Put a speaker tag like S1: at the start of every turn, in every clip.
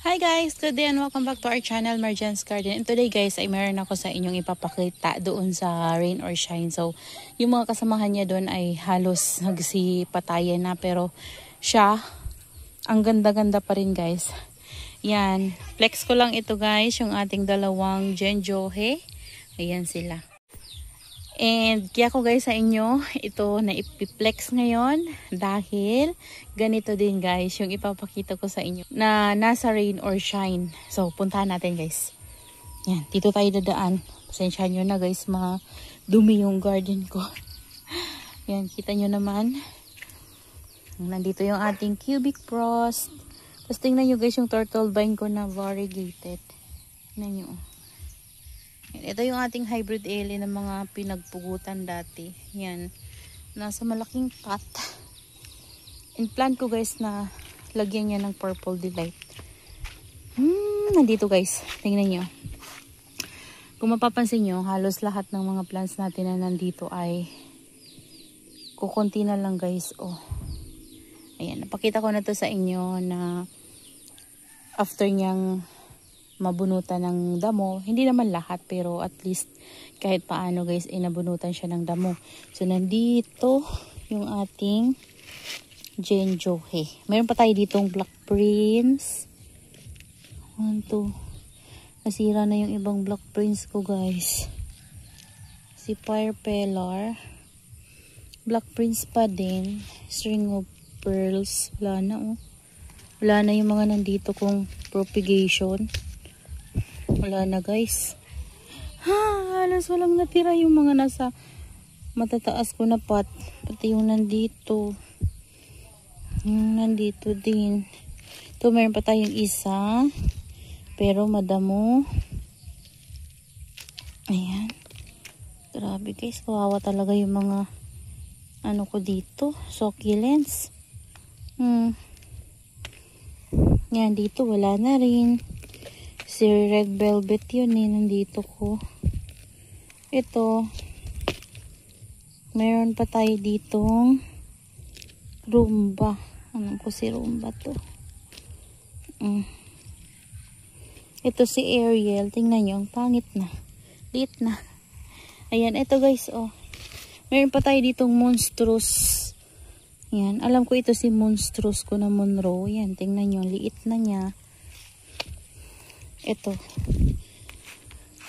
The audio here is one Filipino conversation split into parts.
S1: Hi guys! Good day and welcome back to our channel, Marjan's Garden. And today guys, ay meron ako sa inyong ipapakita doon sa Rain or Shine. So, yung mga kasamahan niya doon ay halos nagsipatayan na. Pero siya, ang ganda-ganda pa rin guys. Yan. Flex ko lang ito guys, yung ating dalawang Genjohe. Ayan sila. And kaya ko guys sa inyo, ito na ipiplex ngayon dahil ganito din guys yung ipapakita ko sa inyo na nasa Rain or Shine. So puntahan natin guys. Yan, dito tayo dadaan. Pasensyahan nyo na guys, dumi yung garden ko. Yan, kita nyo naman. Nandito yung ating cubic frost. Tapos tingnan nyo guys yung turtle vine ko na variegated. Tingnan nyo. Ito yung ating hybrid ele ng mga pinagpugutan dati. Yan. Nasa malaking pot. And plan ko guys na lagyan niya ng purple delight. Nandito guys. Tingnan nyo. Kung mapapansin nyo, halos lahat ng mga plants natin na nandito ay kukunti na lang guys. Oh. Ayan. Napakita ko na to sa inyo na after niyang mabunutan ng damo. Hindi naman lahat pero at least kahit paano guys ay nabunutan siya ng damo. So nandito yung ating Genjohe. Mayroon pa tayo ditong Black Prince. 1, 2. Nasira na yung ibang Black Prince ko guys. Si Fire Pellar. Black Prince pa din. String of Pearls. Wala na oh. Wala na yung mga nandito kong propagation. Wala na guys. Halos walang natira yung mga nasa matataas ko na pot. Pati yung nandito. Yung nandito din. Ito meron pa tayong isa. Pero madamo. Ayan. Grabe guys. Kawawa talaga yung mga ano ko dito. Succulents. Yan dito wala na rin. Si Red Velvet yun eh, nandito ko. Ito. Meron pa tayo ditong Rumba. Ano ko si Rumba to. Ito si Ariel. Tingnan nyo, ang pangit na. Liit na. Ayan, ito guys, oh. Meron pa tayo ditong Monstrous. Yan, alam ko ito si Monstrous ko na Monroe. Yan, tingnan nyo, liit na niya. Ito.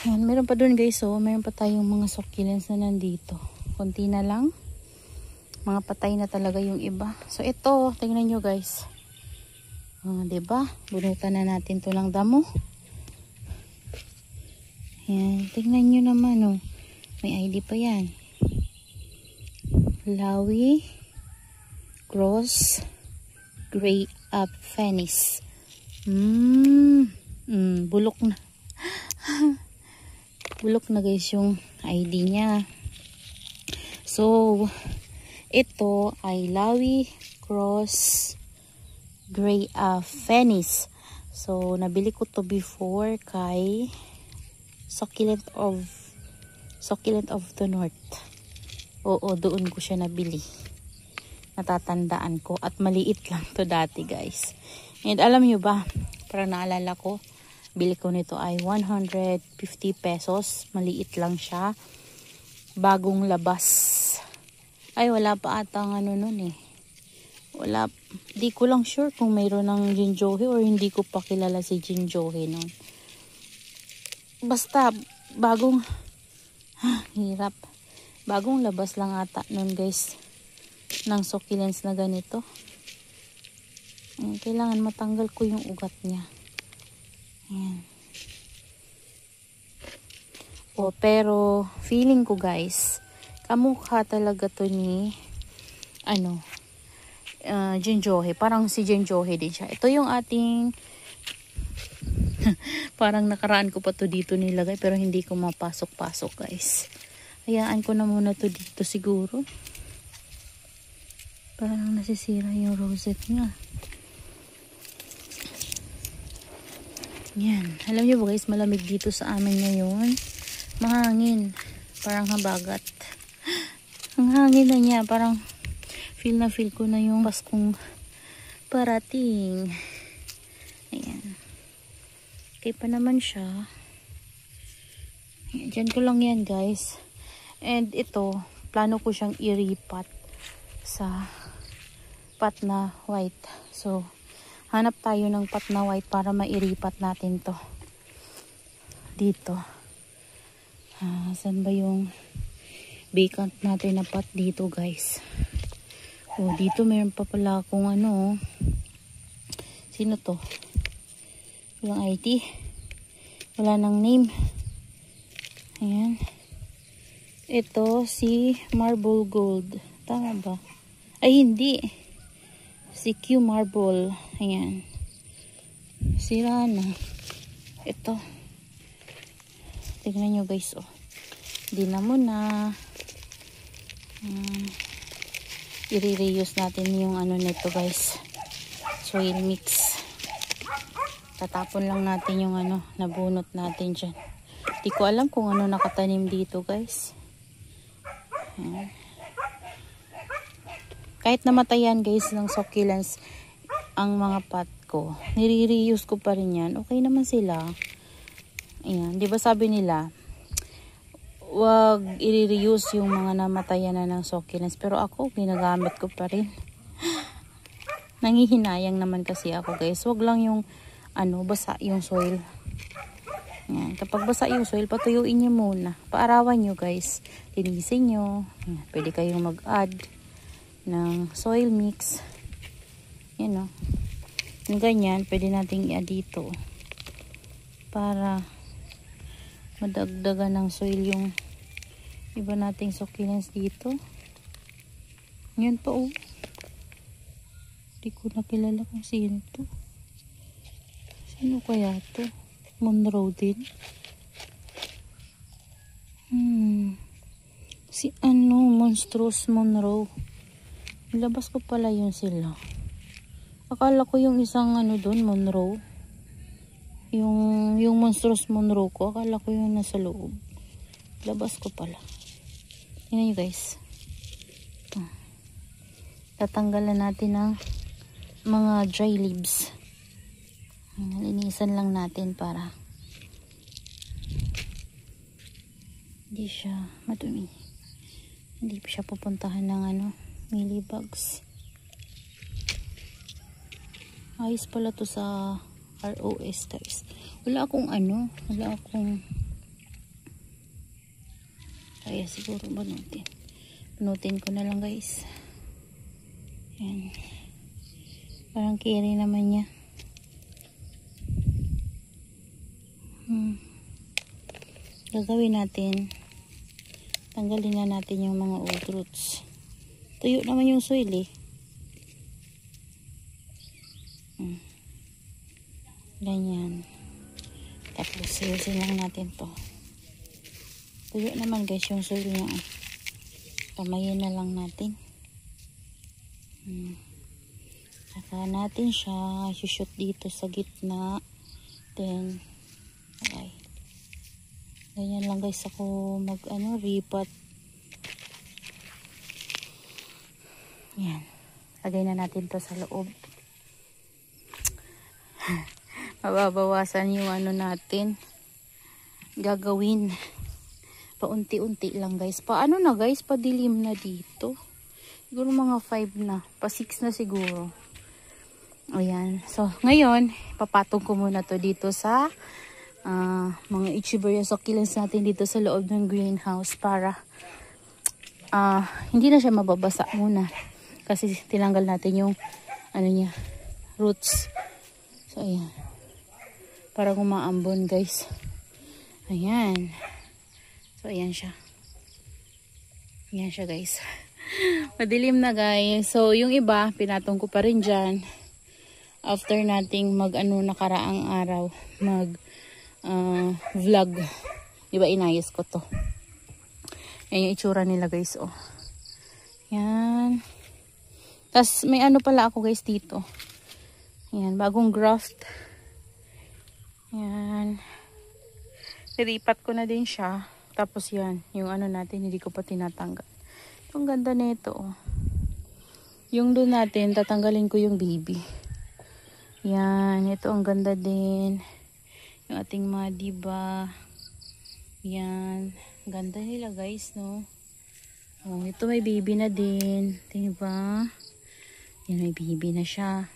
S1: Yan, meron pa dun guys, oh. Meron pa tayong mga succulents na nandito. Konti na lang. Mga patay na talaga yung iba. So, ito, tingnan nyo guys. Diba? Bunutan na natin to ng damo. Yan, tingnan nyo naman, oh. May ID pa yan. Lawi Cross Gray Up Phoenix. Bulok na. Bulok na guys yung ID niya. So, ito ay Lawi Cross Gray Phoenix. So, nabili ko to before kay Succulent of the North. Oo, doon ko siya nabili. Natatandaan ko. At maliit lang to dati guys. And alam nyo ba, para naalala ko, bili ko nito ay 150 pesos. Maliit lang siya. Bagong labas. Ay, wala pa atang ano nun eh. Wala. Di ko lang sure kung mayroon ng Genjohe or hindi ko pa kilala si Genjohe nun. Basta, bagong hirap. Bagong labas lang ata nun guys. Ng succulents na ganito. Kailangan matanggal ko yung ugat niya. Ayan. Pero feeling ko guys, kamukha talaga to ni Genjohe. Parang si Genjohe din siya. Ito yung ating parang nakaraan ko pa to dito nilagay pero hindi ko mapasok-pasok guys. Hayaan ko na muna to dito siguro. Parang nasisira yung rosette niya. Yan. Alam niyo ba guys, malamig dito sa amin ngayon. Mahangin. Parang habagat. Ang hangin na niya. Parang feel ko na yung Paskong parating. Ayan. Okay pa naman siya. Diyan ko lang yan guys. And ito, plano ko siyang iripat sa pot na white. So, hanap tayo ng pot na white para mairipat natin to. Dito. Saan ba yung vacant natin na pot dito guys? Oh, dito meron pa pala akong ano. Sino to? Walang ID. Wala nang name. Ayan. Ito si Marble Gold. Tama ba? Ay hindi. Si Q Marble. Ayan. Sira na. Ito. Tignan nyo guys. Oh. Hindi na muna. I-reuse natin yung ano nito guys. Soil mix. Tatapon lang natin yung ano, nabunot natin dyan. Di ko alam kung ano nakatanim dito guys. Ayan. Kahit namatayan guys ng succulents ang mga pot ko, nire-reuse ko pa rin yan. Okay naman sila. Ayan. Di ba sabi nila, wag i-reuse yung mga namatayan na ng succulents. Pero ako, ginagamit ko pa rin. Nangihinayang naman kasi ako guys. Wag lang yung ano, basa yung soil. Yan. Kapag basa yung soil, patuyuin nyo muna. Paarawan nyo guys. Linisin nyo. Yan. Pwede kayong mag-add ng soil mix. Yan o. Yung ganyan, pwede nating i-add dito. Para madagdagan ng soil yung iba nating succulents dito. Yan pa o. Hindi ko nakilala kung sino to. Sino kaya to? Monroe din. Si ano, Monstrous Monroe. Nilabas ko pala yun sila. Akala ko yung isang ano doon, Monroe. Yung Monstrous Monroe ko, akala ko yung nasa loob. Labas ko pala. Tingnan nyo guys. Tatanggalan natin ng mga dry leaves. Linisan lang natin para hindi siya madumi. Hindi siya pupuntahan ng ano, mealybugs. Ayos pala to sa ROS guys. Wala akong ano, wala akong kaya siguro banutin. Banutin ko na lang guys. Yan. Parang kiri naman niya. Gagawin natin, tanggalin na natin yung mga old roots. Tuyo naman yung soil eh. Ganyan. Tapos silusin lang natin to. Tuyo naman guys yung soil niya. Kamayin na lang natin. Saka natin siya shoot dito sa gitna. Then okay. Ganyan lang guys ako mag ano, ripat. Yan. Lagay na natin to sa loob. Mababawasan yung ano natin. Gagawin. Paunti-unti lang guys. Paano na guys? Padilim na dito. Siguro mga 5 na. Pa 6 na siguro. Ayan. So, ngayon, papatong ko muna to dito sa mga Echeveria succulents natin dito sa loob ng greenhouse para hindi na siya mababasa muna kasi tinanggal natin yung ano niya, roots. So ayan, para kumaambon guys. Ayan. So ayan siya guys. Madilim na guys. So yung iba pinatong ko pa rin dyan after nating mag ano, nakaraang araw mag vlog. Diba inayos ko to. Yan yung itsura nila guys. Oh. Yan. Tapos may ano pala ako guys dito. Yan. Bagong graft. Yan. Nilipat ko na din siya. Tapos yan. Yung ano natin hindi ko pa tinatanggal. Ang ganda nito. Oh. Yung doon natin tatanggalin ko yung baby. Yan. Ito ang ganda din. Yung ating mga diba. Yan. Ganda nila guys, no? Oh, ito may baby na din. Diba? Yan, may baby na siya.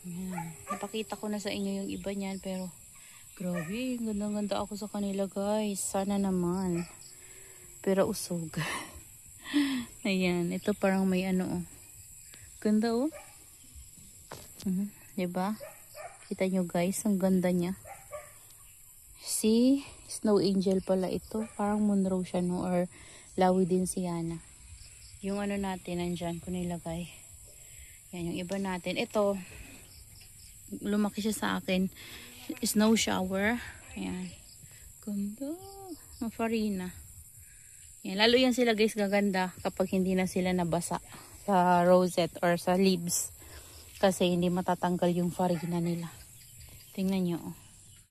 S1: Yan. Napakita ko na sa inyo yung iba niyan, pero grabe, ganda-ganda ako sa kanila guys. Sana naman. Pero usog. Ayan, ito parang may ano oh. Ganda oh. Diba? Kita nyo guys, ang ganda niya. Si Snow Angel pala ito. Parang Monroe siya no, or Lawi din si Yana. Yung ano natin, nandyan ko nilagay. Yan, yung iba natin. Ito, lumaki siya sa akin. Snow shower. Ayan. Ganda. Ang farina. Yan, lalo yan sila guys gaganda kapag hindi na sila nabasa sa rosette or sa leaves. Kasi hindi matatanggal yung farina nila. Tingnan nyo oh.